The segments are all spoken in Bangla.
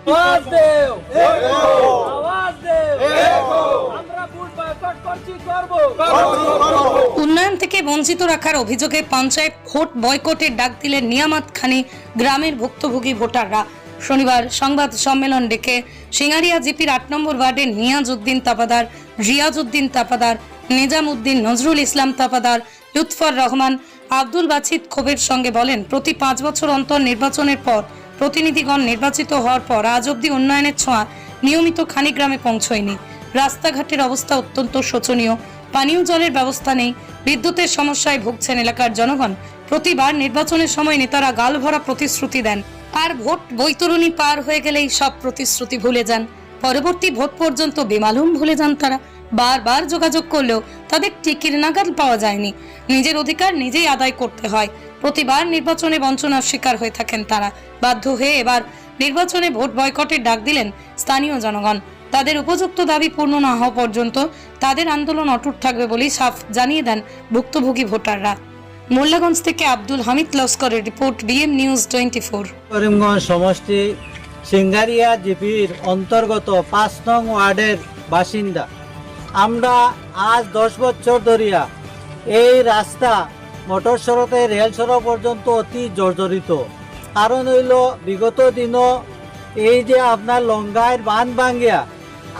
আওয়াজ দেও, আওয়াজ দেও, আমরা ভোট বয়কট করছি, করব। উন্নয়ন থেকে বঞ্চিত রাখার অভিযোগে পঞ্চায়েত ভোট বয়কটের ডাক দিলেন নিয়ামত খানি গ্রামের ভুক্তভোগী ভোটাররা। শনিবার সংবাদ সম্মেলন ডেকে সিঙ্গারিয়া জিপির 8 নম্বর ওয়ার্ডের নিয়াজউদ্দিন তাপাদার, রিয়াজউদ্দিন তাপাদার, নিজামউদ্দিন, নজরুল ইসলাম তাপাদার, লুৎফর রহমান, আব্দুল বাছিদ ক্ষোভের সঙ্গে বলেন, প্রতি 5 বছর অন্তর নির্বাচনের পর প্রতিনিধিগণ নির্বাচিত হওয়ার পর আজ অব্দি উন্নয়নের ছোঁয়া নিয়মিত খানি গ্রামে পৌঁছয়নি। রাস্তাঘাটের অবস্থা অত্যন্ত শোচনীয়, পানীয় জলের ব্যবস্থা নেই, বিদ্যুতের সমস্যায় ভুগছেন এলাকার জনগণ। প্রতিবার নির্বাচনের সময় নেতারা গাল ভরা প্রতিশ্রুতি দেন, আর ভোট বৈতরণী পার হয়ে গেলেই সব প্রতিশ্রুতি ভুলে যান। পরবর্তী ভোট পর্যন্ত বেমালুম ভুলে যান তারা। বারবার যোগাযোগ করলেও তাদের টিকির নাগাল পাওয়া যায়নি। নিজের অধিকার নিজেই আদায় করতে হয়। প্রতিবার নির্বাচনে বঞ্চনার শিকার হয়ে থাকেন তারা। বাধ্য হয়ে এবার নির্বাচনে ভোট বয়কটের ডাক দিলেন স্থানীয় জনগণ। তাদের উপযুক্ত দাবি পূর্ণ না হওয়া পর্যন্ত তাদের আন্দোলন অটুট থাকবে বলেই সাফ জানিয়ে দেন ভুক্তভোগী ভোটাররা। মোল্লাগঞ্জ থেকে আব্দুল হামিদ লস্করের রিপোর্ট, BM নিউজ 24। করিমগঞ্জ সমষ্টি সিঙ্গারিয়া জিপির অন্তর্গত 5 নং ওয়ার্ডের বাসিন্দা। আমরা আজ 10 বছর ধরিয়া এই রাস্তা মোটর সড়কে রেল সড়ক পর্যন্ত অতি জর্জরিত। কারণ হইল বিগত দিনও এই যে আপনার লঙ্গাইয়ের বান ভাঙ্গিয়া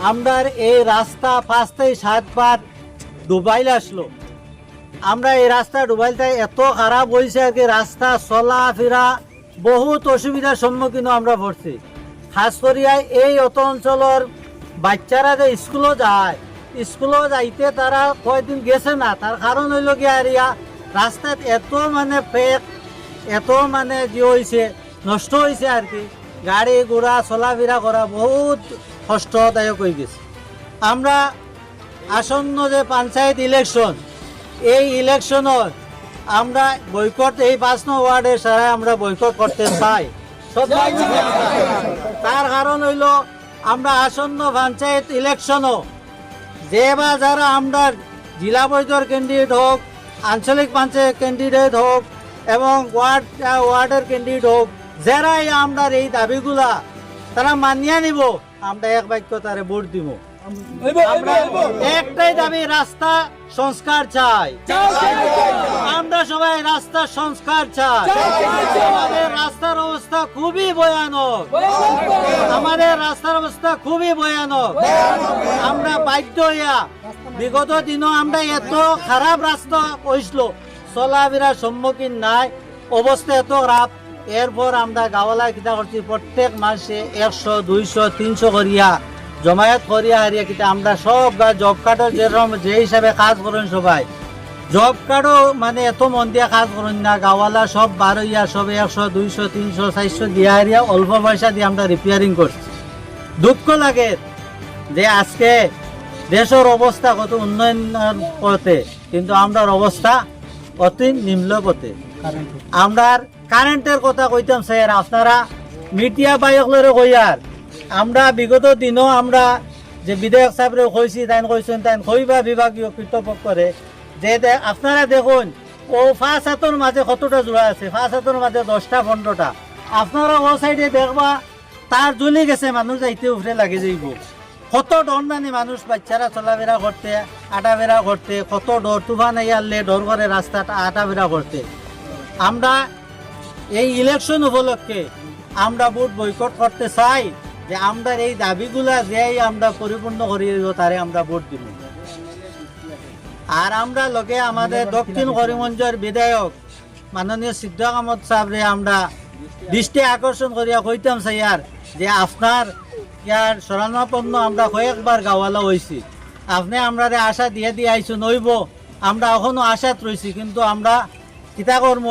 আমরার এই রাস্তা 5 থেকে 7 বার ডুবাইল আসলো। আমরা এই রাস্তা ডুবাইলতে এত খারাপ হয়েছে আর কি, রাস্তা চলাফেরা বহুত অসুবিধার সম্মুখীন আমরা পড়ছি। খাস করিয়া এই অত অঞ্চলের বাচ্চারা যে স্কুলও যায়, স্কুলও যাইতে তারা কয়দিন গেছে না। তার কারণ হইল কি আর রাস্তাত এত মানে ফেক, এত মানে যে হয়েছে নষ্ট হয়েছে আর কি, গাড়ি ঘোড়া চলাফেরা করা বহুত কষ্টদায়ক হয়ে গেছে। আমরা আসন্ন যে পঞ্চায়েত ইলেকশন, এই ইলেকশনের আমরা বয়কট, এই 5 নং ওয়ার্ডের সারা আমরা বয়কট করতে চাই। তার কারণ হইল আমরা আসন্ন পঞ্চায়েত ইলেকশনও যে বা যারা আমরা জেলা পর্যায়ের ক্যান্ডিডেট হোক, আঞ্চলিক পঞ্চায়েত ক্যান্ডিডেট হোক এবং ওয়ার্ডের ক্যান্ডিডেট হোক, যারাই আমরা এই দাবিগুলা তারা মানিয়ে নিব, আমরা এক বাক্য তারে ভোট দিব। আমরা একটাই দাবি, রাস্তা সংস্কার চাই। আমরা সবাই রাস্তা সংস্কার চাই। আমাদের রাস্তার অবস্থা খুবই ভয়ানক, আমাদের রাস্তার অবস্থা খুবই ভয়ানক। আমরা বাধ্য হইয়া বিগত দিনও আমরা এত খারাপ রাস্তা হয়েছিল, চলাফেরার সম্মুখীন নাই, অবস্থা এত খারাপ। এরপর আমরা গাওয়ালা কিতা করছি, প্রত্যেক মাসে 100, 200, 300 করিয়া জমায়েত করিয়া হারিয়া কিতা আমরা সব জব কার্ডের যেরকম যে হিসাবে কাজ করেন সবাই, জব কার্ডও মানে এত মন দিয়া কাজ করেন না। গাওয়ালা সব বার হইয়া সব 100, 200, 300, 400 দিয়া হারিয়া অল্প পয়সা দিয়ে আমরা রিপেয়ারিং করছি। দুঃখ লাগে যে আজকে দেশের অবস্থা কত উন্নয়নের পথে, কিন্তু আমরার অবস্থা অতি নিম্ন পথে। আমরা কারেন্টের কথা কইতাম স্যার, আপনারা মিডিয়া বাইকলরে কইয়ার আমরা বিগত দিনও আমরা যে বিধায়ক সাহেবরে কইছি, তাই কইছেন, তাই কইবা বিভাগীয় কর্তৃপক্ষরে যে আপনারা দেখুন ও 5 হাতের মাঝে কতটা জোড়া আছে, 5 হাতের মাঝে 10টা 15টা। আপনারা ও সাইডে দেখবা তার জ্বলে গেছে, মানুষ যাইতে উঠে লাগে যাইব। কত ডর মানে মানুষ, বাচ্চারা চলাফেরা করতে, আটাফেরা করতে, কত ডর, তুফান আইয়ালে ডর করে রাস্তাটা আটাফেরা করতে। আমরা এই ইলেকশন উপলক্ষে আমরা ভোট বয়কট করতে চাই, যে আমরা এই দাবিগুলা যে আমরা পরিপূর্ণ করি তারে আমরা ভোট দিব। আর আমরা লোকে আমাদের দক্ষিণ করিমগঞ্জের বিধায়ক মাননীয় সিদ্দিক আহমদ সাহেবরে আমরা দৃষ্টি আকর্ষণ করিয়া কইতাম স্যার যে আপনার ইয়ার শরণাপন্ন আমরা কয়েকবার গাওয়ালা হয়েছি, আপনি আমরা আশা দিয়ে আইসু নইব, আমরা এখনো আশাত রয়েছি, কিন্তু আমরা কিতা করব,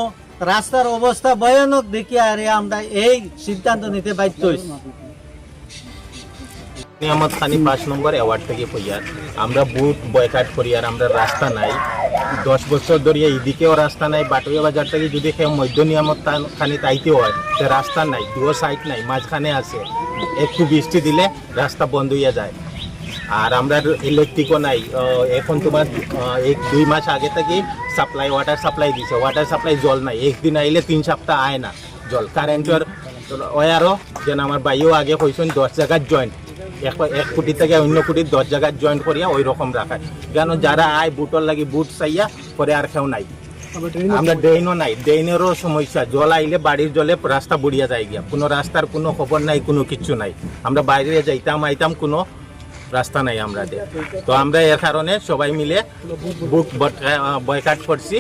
রাস্তার অবস্থা ভয়ানক দেখি আর আমরা এই সিদ্ধান্ত নিতে বাধ্য হয়েছি। নিয়ামত খানি 5 নম্বর ওয়ার্ড থেকে কইয়ার আমরা বুট বয়কাট করি, আর আমরা রাস্তা নাই 10 বছর ধরে, এইদিকেও রাস্তা নাই। বাটুয়া বাজার থেকে যদি কেউ মধ্য নিয়ামত খানি তাইতে হয়, তো রাস্তা নাই, দুও সাইড নাই, মাঝখানে আছে। একটু বৃষ্টি দিলে রাস্তা বন্ধ হইয়া যায়। আর আমরা ইলেকট্রিকও নাই। এখন তোমার 1-2 মাস আগে থেকে সাপ্লাই, ওয়াটার সাপ্লাই দিছে, ওয়াটার সাপ্লাই জল নাই, একদিন আইলে 3 সপ্তাহ আয় না জল। কারেন্টের ওয়ারও যেন আমার ভাইও আগে কইছেন 10 জায়গার জয়েন্ট, এক কোটি থেকে অন্য কোটি 10 জায়গার জয়েন্ট করিয়া ওই রকম রাখা, কেন যারা আয় বুটর লাগি বুট চাইয়া পরে আর কেউ নাই। আমরা ড্রেনও নাই, ড্রেনেরও সমস্যা, জল আইলে বাড়ির জলে রাস্তা বুড়িয়া যায় গিয়া, কোনো রাস্তার কোনো খবর নাই, কোনো কিছু নাই। আমরা বাইরে যাইতাম আইতাম, কোনো রাস্তা নাই আমাদের। তো আমরা এর কারণে সবাই মিলে বুক বয়কাট করছি।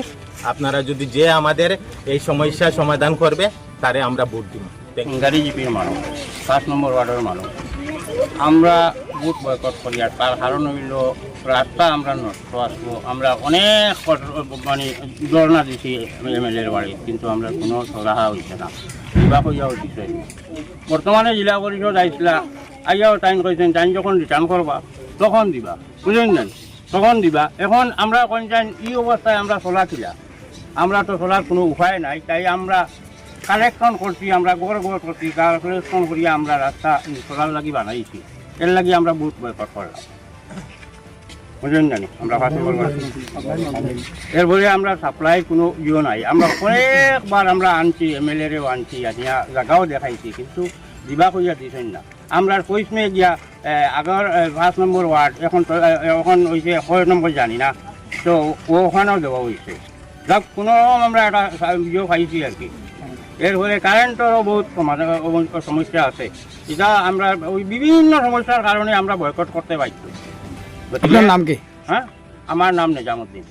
আপনারা যদি যে আমাদের এই সমস্যা সমাধান করবে তারে আমরা ভোট দিব। গাড়ি জিপির মানুষ, 5 নম্বর ওয়ার্ডের মানুষ, আমরা বুট বয়কট করি। আর তার কারণ হইল রাস্তা আমরা নষ্ট আসবো। আমরা অনেক মানে ধর্ণা দিছি MLA-র বাড়ি, কিন্তু আমরা কোনো সরাহা হয়েছে না, বিবাহ হইয়াও দিছে। বর্তমানে জেলা পরিষদ আইসলা, আইয়াও টাইম কইছেন টাইম যখন রিটার্ন করবা তখন দিবা, বুঝলেন না, তখন দিবা। এখন আমরা কইছেন এই অবস্থায় আমরা চলা ছিলাম, আমরা তো চলার কোনো উপায় নাই, তাই আমরা কালেকশন করছি, আমরা গড় করছি, কালেকশন করিয়া আমরা রাস্তা চলার লাগি বানাইছি। এর লাগি আমরা বুট বয়কট করলাম, বুঝলেন জানি। আমরা এরপরে আমরা সাপ্লাই কোনো ইয়ে নাই। আমরা অনেকবার আমরা আনছি, MLA-রেও আনছি, আনিয়া জায়গাও দেখাইছি, কিন্তু দিবা কইয়া দিছেন না। আমরা কইসমে গিয়া আগর 5 নম্বর ওয়ার্ড, এখন হয়েছে 6 নম্বর জানি না, তো ওখানেও দেওয়া হয়েছে। যাক কোনো আমরা একটা ইয়ে পাইছি আর কি। এরপরে কারেন্টেরও বহুত সমস্যা আছে, এটা আমরা ওই বিভিন্ন সমস্যার কারণে আমরা বয়কট করতে পারছি। আপনার নাম কি? হ্যাঁ, আমার নাম নিজামুদ্দিন।